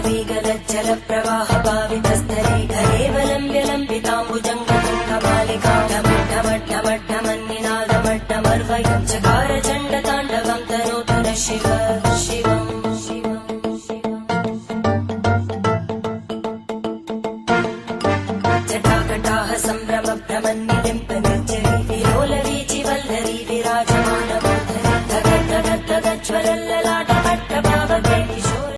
वेगलज्जल प्रवाह भावितस्तरे धरेवलम्ब्यलम्बिताम्बुजङ्गतुङ्गमालिका ढमड्ढमड्ढमड्ढमन्निनादमड्ढमर्वयं चकार चण्डताण्डवं तनोतु नः शिव शिवम् जटाकटाः सम्भ्रमभ्रमन्निलिम्ब निर्जरे